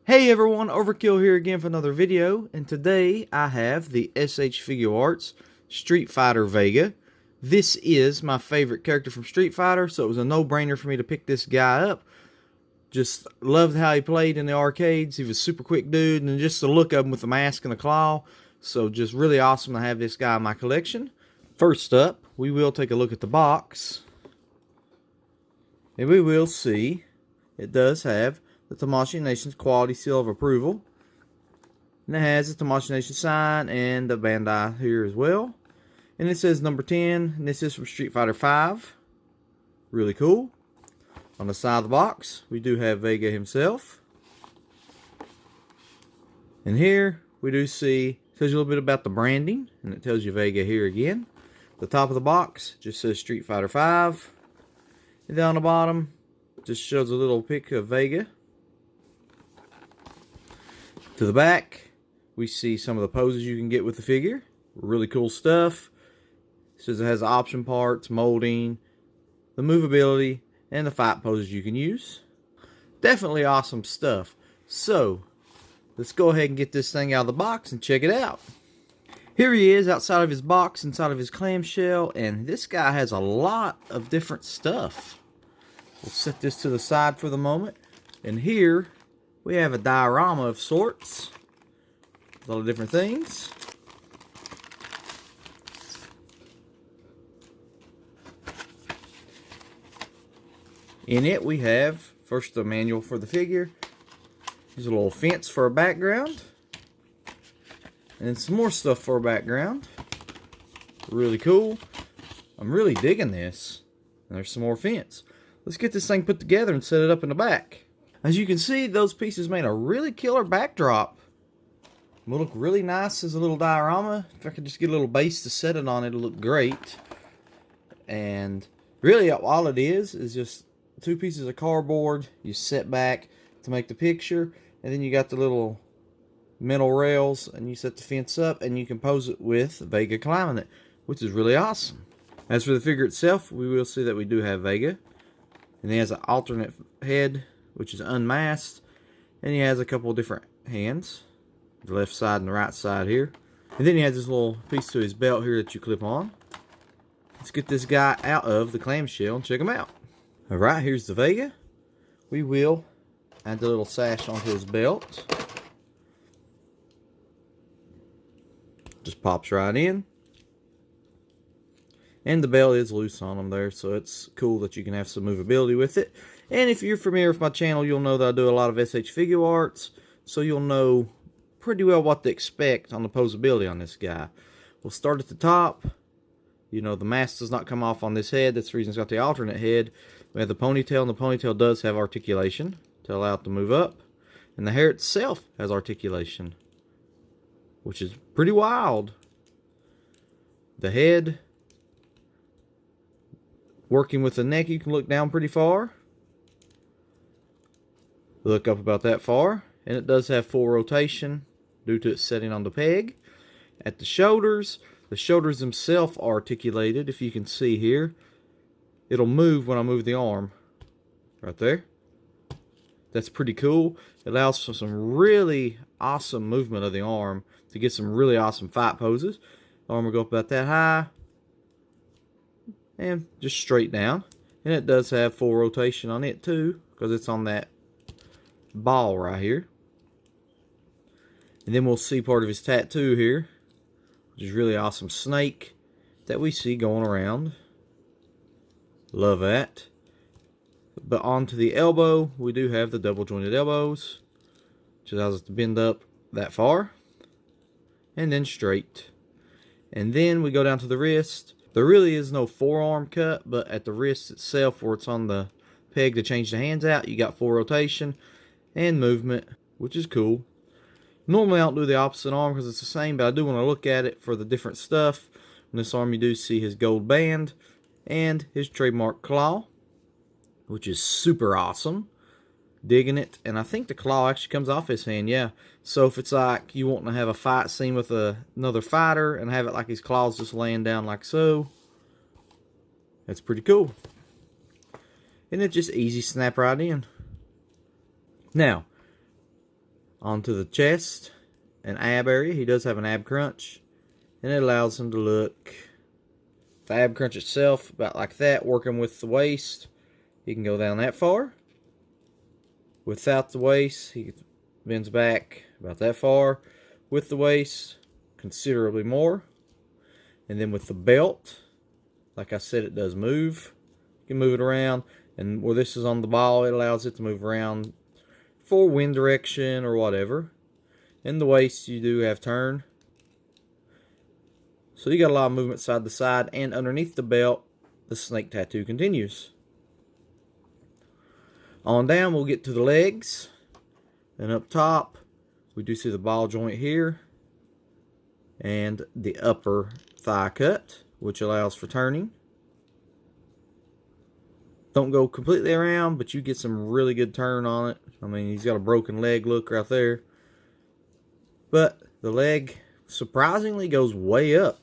Hey everyone, Overkill here again for another video, and today I have the SH Figuarts Street Fighter Vega. This is my favorite character from Street Fighter, so it was a no-brainer for me to pick this guy up. Just loved how he played in the arcades. He was a super quick dude, and just the look of him with the mask and the claw. So just really awesome to have this guy in my collection. First up, we will take a look at the box. And we will see it does have the Tamashii Nation's quality seal of approval. And it has the Tamashii Nation sign and the Bandai here as well. And it says number 10, and this is from Street Fighter V. Really cool. On the side of the box, we do have Vega himself. And here, we do see, it tells you a little bit about the branding, and it tells you Vega here again. The top of the box just says Street Fighter V. And down the bottom, just shows a little pic of Vega. To the back, we see some of the poses you can get with the figure. Really cool stuff. It says it has the option parts, molding, the movability, and the fight poses you can use. Definitely awesome stuff. So, let's go ahead and get this thing out of the box and check it out. Here he is outside of his box, inside of his clamshell, and this guy has a lot of different stuff. We'll set this to the side for the moment. And here, we have a diorama of sorts. A lot of different things. In it, we have first the manual for the figure. There's a little fence for a background. And then some more stuff for a background. Really cool. I'm really digging this. And there's some more fence. Let's get this thing put together and set it up in the back. As you can see, those pieces made a really killer backdrop. It will look really nice as a little diorama. If I could just get a little base to set it on, it'll look great. And really, all it is just two pieces of cardboard you set back to make the picture. And then you got the little metal rails, and you set the fence up, and you can pose it with Vega climbing it, which is really awesome. As for the figure itself, we will see that we do have Vega. And he has an alternate head, which is unmasked, and he has a couple of different hands, the left side and the right side here. And then he has this little piece to his belt here that you clip on. Let's get this guy out of the clamshell and check him out. Alright, here's the Vega. We will add the little sash onto his belt. Just pops right in. And the belt is loose on them there, so it's cool that you can have some movability with it. And if you're familiar with my channel, you'll know that I do a lot of SH Figuarts, so you'll know pretty well what to expect on the posability on this guy. We'll start at the top. You know, the mask does not come off on this head. That's the reason it's got the alternate head. We have the ponytail, and the ponytail does have articulation to allow it to move up. And the hair itself has articulation, which is pretty wild. The head, working with the neck, you can look down pretty far. Look up about that far. And it does have full rotation due to its setting on the peg. At the shoulders themselves are articulated. If you can see here, it'll move when I move the arm. Right there. That's pretty cool. It allows for some really awesome movement of the arm to get some really awesome fight poses. The arm will go up about that high. And just straight down. And it does have full rotation on it too, because it's on that ball right here. And then we'll see part of his tattoo here, which is really awesome snake that we see going around. Love that. But onto the elbow, we do have the double jointed elbows, which allows us to bend up that far. And then straight. And then we go down to the wrist. There really is no forearm cut, but at the wrist itself, where it's on the peg to change the hands out, you got full rotation and movement, which is cool. Normally I don't do the opposite arm because it's the same, but I do want to look at it for the different stuff. In this arm you do see his gold band and his trademark claw, which is super awesome. Digging it. And I think the claw actually comes off his hand, yeah. So if it's like you want to have a fight scene with another fighter and have it like his claws just laying down like so, that's pretty cool. And it just easy snap right in. Now, onto the chest and ab area. He does have an ab crunch, and it allows him to look, the ab crunch itself, about like that, working with the waist. He can go down that far. Without the waist, he bends back about that far. With the waist, considerably more. And then with the belt, like I said, it does move. You can move it around. And where this is on the ball, it allows it to move around for wind direction or whatever. In the waist, you do have turn. So you got a lot of movement side to side. And underneath the belt, the snake tattoo continues. On down, we'll get to the legs. And up top, we do see the ball joint here. And the upper thigh cut, which allows for turning. Don't go completely around, but you get some really good turn on it. I mean, he's got a broken leg look right there. But the leg surprisingly goes way up.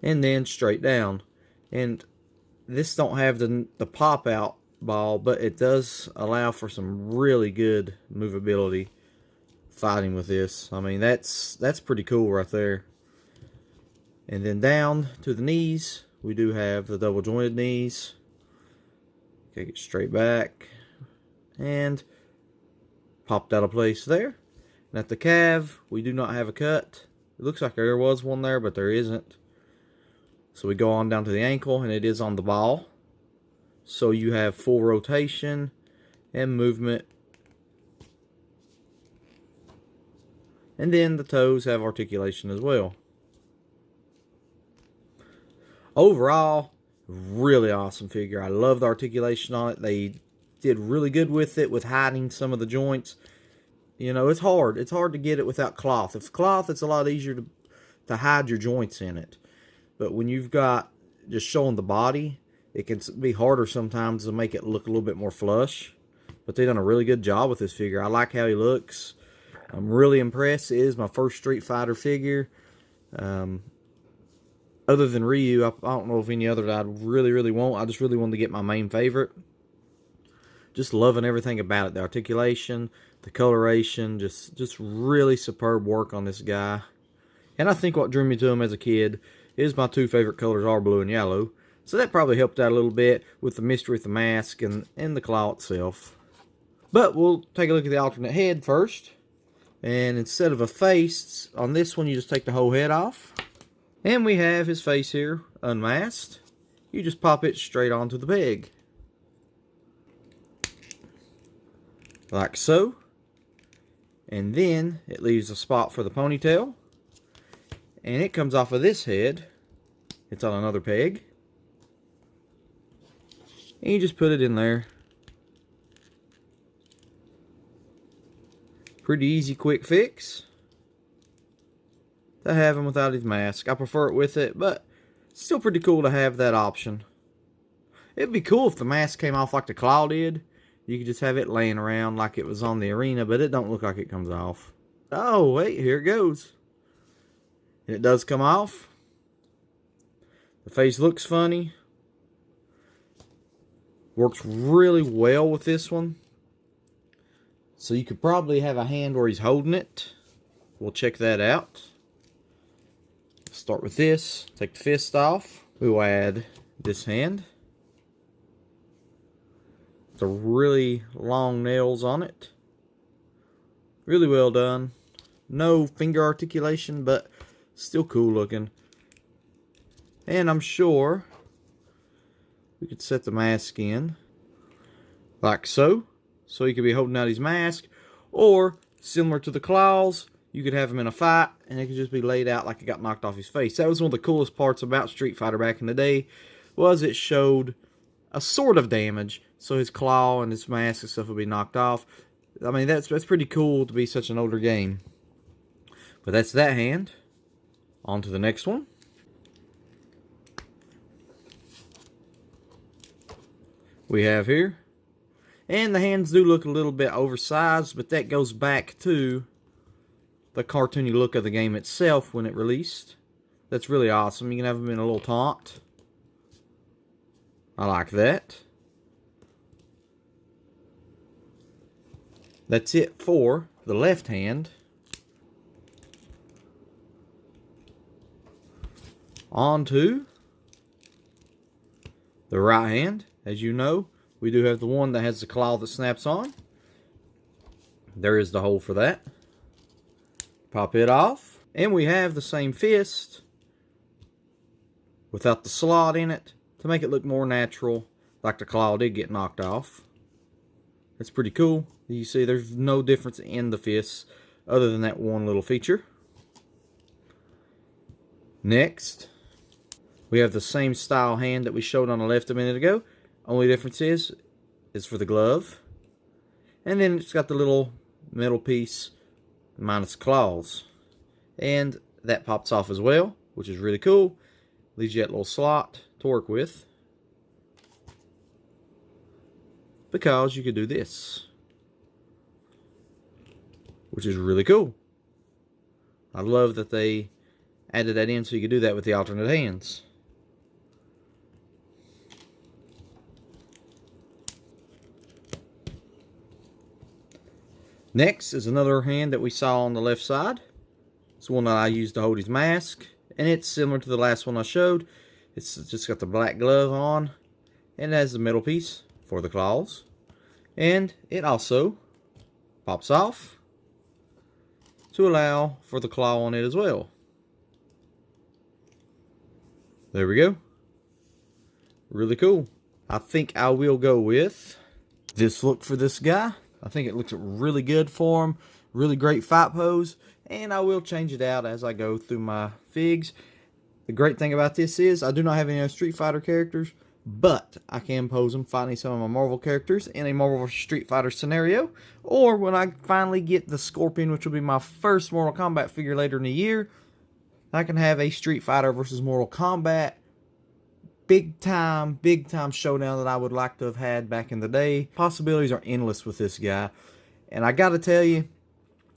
And then straight down. And this don't have the pop out ball, but it does allow for some really good movability fighting with this. I mean, that's pretty cool right there. And then down to the knees, we do have the double jointed knees. Take it straight back and popped out of place there. And at the calf, we do not have a cut. It looks like there was one there, but there isn't. So we go on down to the ankle, and it is on the ball. So you have full rotation and movement. And then the toes have articulation as well. Overall, really awesome figure. I love the articulation on it. They did really good with it, with hiding some of the joints. You know, it's hard. It's hard to get it without cloth. If cloth, it's a lot easier to hide your joints in it. But when you've got just showing the body, it can be harder sometimes to make it look a little bit more flush. But they've done a really good job with this figure. I like how he looks. I'm really impressed. It is my first Street Fighter figure. Other than Ryu, I don't know of any other that I really want. I just really wanted to get my main favorite. Just loving everything about it. The articulation, the coloration, just really superb work on this guy. And I think what drew me to him as a kid is my two favorite colors are blue and yellow. So that probably helped out a little bit with the mystery with the mask and the claw itself. But we'll take a look at the alternate head first. And instead of a face, on this one you just take the whole head off. And we have his face here unmasked. You just pop it straight onto the peg. Like so. And then it leaves a spot for the ponytail. And it comes off of this head. It's on another peg. And you just put it in there. Pretty easy, quick fix. To have him without his mask. I prefer it with it, but it's still pretty cool to have that option. It'd be cool if the mask came off like the claw did. You could just have it laying around like it was on the arena, but it don't look like it comes off. Oh, wait, here it goes. And it does come off. The face looks funny. Works really well with this one. So you could probably have a hand where he's holding it. We'll check that out. Start with this. Take the fist off. We will add this hand. The really long nails on it. Really well done. No finger articulation, but still cool looking. And I'm sure we could set the mask in like so. So he could be holding out his mask. Or, similar to the claws, you could have him in a fight and it could just be laid out like it got knocked off his face. That was one of the coolest parts about Street Fighter back in the day, was it showed a sort of damage. So his claw and his mask and stuff would be knocked off. I mean, that's pretty cool to be such an older game. But that's that hand. On to the next one. We have here. And the hands do look a little bit oversized, but that goes back to the cartoony look of the game itself when it released. That's really awesome. You can have them in a little taunt. I like that. That's it for the left hand. On to the right hand. As you know, we do have the one that has the claw that snaps on. There is the hole for that. Pop it off. And we have the same fist without the slot in it to make it look more natural, like the claw did get knocked off. That's pretty cool. You see there's no difference in the fists other than that one little feature. Next, we have the same style hand that we showed on the left a minute ago. Only difference is for the glove. And then it's got the little metal piece minus claws. And that pops off as well, which is really cool. Leaves you that little slot to work with. Because you could do this, which is really cool. I love that they added that in so you could do that with the alternate hands. Next is another hand that we saw on the left side. It's one that I used to hold his mask, and it's similar to the last one I showed. It's just got the black glove on, and it has the metal piece for the claws. And it also pops off to allow for the claw on it as well. There we go. Really cool. I think I will go with this look for this guy. I think it looks really good for him. Really great fight pose. And I will change it out as I go through my figs. The great thing about this is I do not have any other Street Fighter characters, but I can pose them fighting some of my Marvel characters in a Marvel vs. Street Fighter scenario. Or when I finally get the Scorpion, which will be my first Mortal Kombat figure later in the year, I can have a Street Fighter versus Mortal Kombat big time showdown that I would like to have had back in the day. Possibilities are endless with this guy. And I gotta tell you,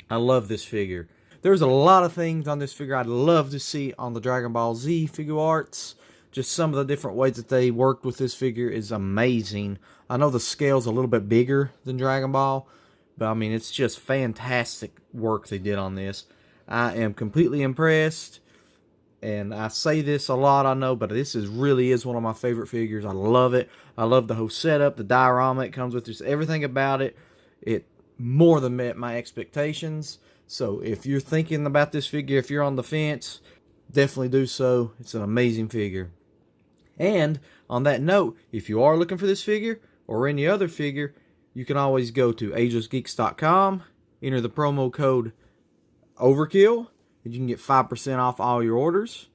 I love this figure. There's a lot of things on this figure I'd love to see on the Dragon Ball Z Figuarts. Just some of the different ways that they worked with this figure is amazing. I know the scale's a little bit bigger than Dragon Ball, but I mean, it's just fantastic work they did on this. I am completely impressed. And I say this a lot, I know, but this really is one of my favorite figures. I love it. I love the whole setup, the diorama it comes with, just everything about it. It more than met my expectations. So if you're thinking about this figure, if you're on the fence, definitely do so. It's an amazing figure. And on that note, if you are looking for this figure or any other figure, you can always go to agelessgeeks.com, enter the promo code OVERKILL, and you can get 5% off all your orders.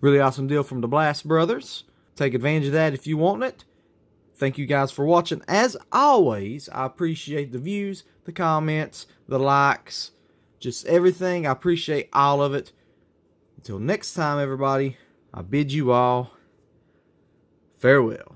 Really awesome deal from the Blast Brothers. Take advantage of that if you want it. Thank you guys for watching. As always, I appreciate the views, the comments, the likes, just everything. I appreciate all of it. Until next time, everybody, I bid you all farewell.